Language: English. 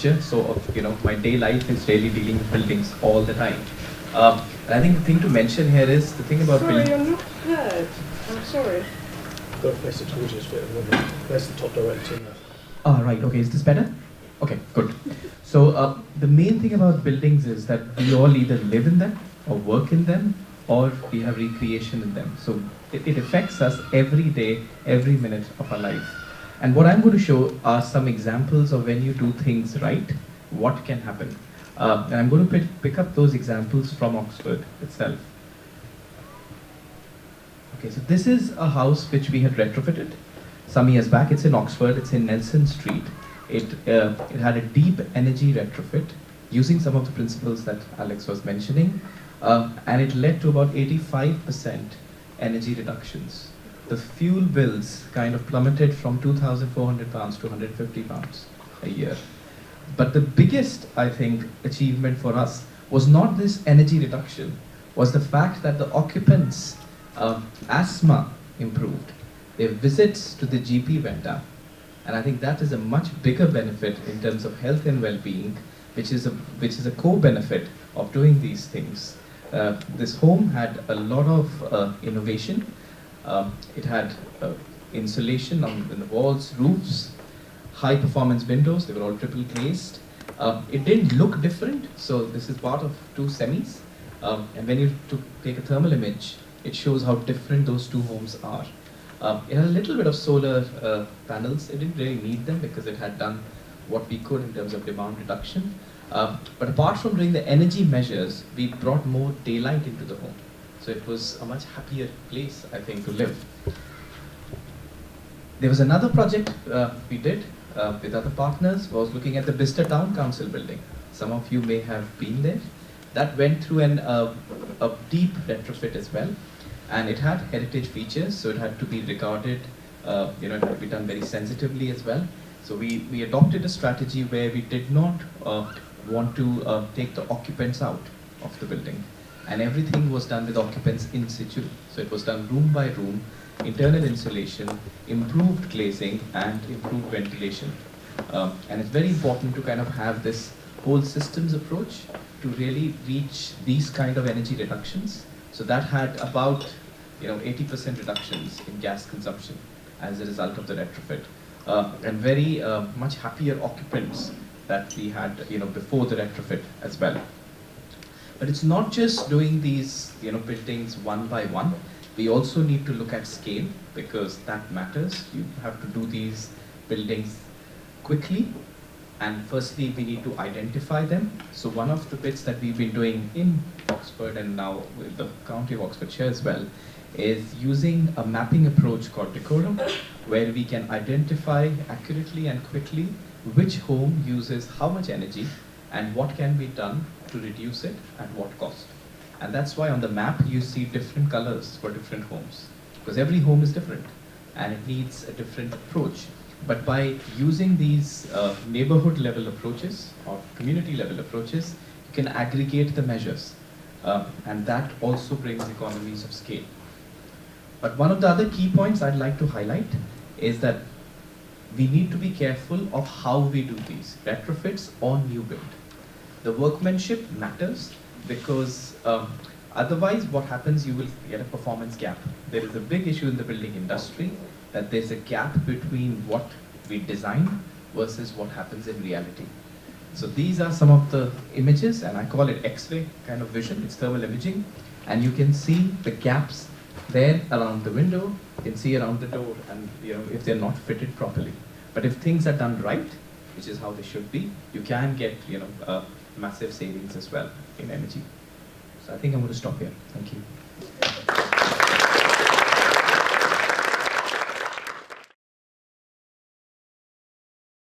architecture, so my day life is really dealing with buildings all the time. And I think the thing to mention here is the thing about Sorry, I'm not heard. I'm sorry. Got to place it towards you a bit. Place the top direction. Right, okay, is this better? Okay, good. So the main thing about buildings is that we all either live in them or work in them or we have recreation in them. So it affects us every day, every minute of our life. And what I'm going to show are some examples of when you do things right, what can happen. And I'm going to pick up those examples from Oxford itself. Okay, so this is a house which we had retrofitted some years back. It's in Oxford, it's in Nelson Street. It had a deep energy retrofit using some of the principles that Alex was mentioning, and it led to about 85% energy reductions. The fuel bills kind of plummeted from £2,400 to £150 a year. But the biggest, I think, achievement for us was not this energy reduction, was the fact that the occupants' asthma improved. Their visits to the GP went down. And I think that is a much bigger benefit in terms of health and well-being, which is a co-benefit of doing these things. This home had a lot of innovation. It had insulation on the walls, roofs, high-performance windows. They were all triple glazed. It didn't look different, so this is part of two semis. And when you take a thermal image, it shows how different those two homes are. It had a little bit of solar panels. It didn't really need them because it had done what we could in terms of demand reduction. But apart from doing the energy measures, we brought more daylight into the home. So it was a much happier place, I think, to live. There was another project we did with other partners, was looking at the Bicester Town Council building. Some of you may have been there. That went through a deep retrofit as well. And it had heritage features, so it had to be regarded, it had to be done very sensitively as well. So we adopted a strategy where we did not want to take the occupants out of the building. And everything was done with occupants in situ. So it was done room by room, internal insulation, improved glazing, and improved ventilation. And it's very important to kind of have this whole systems approach to really reach these kind of energy reductions. So that had about 80% reductions in gas consumption as a result of the retrofit, and very much happier occupants that we had before the retrofit as well. But it's not just doing these buildings one by one. We also need to look at scale, because that matters. You have to do these buildings quickly. And firstly, we need to identify them. So one of the bits that we've been doing in Oxford and now with the County of Oxfordshire as well is using a mapping approach called Decorum, where we can identify accurately and quickly which home uses how much energy and what can be done to reduce it at what cost. And that's why on the map you see different colors for different homes, because every home is different and it needs a different approach. But by using these neighborhood level approaches or community level approaches, you can aggregate the measures. And that also brings economies of scale. But one of the other key points I'd like to highlight is that we need to be careful of how we do these retrofits or new build. The workmanship matters, because otherwise what happens, you will get a performance gap. There is a big issue in the building industry that there's a gap between what we design versus what happens in reality. So these are some of the images, and I call it X-ray kind of vision. It's thermal imaging, and you can see the gaps there around the window. You can see around the door, and if they're not fitted properly. But if things are done right, which is how they should be, you can get massive savings as well in energy. So I think I'm going to stop here. Thank you.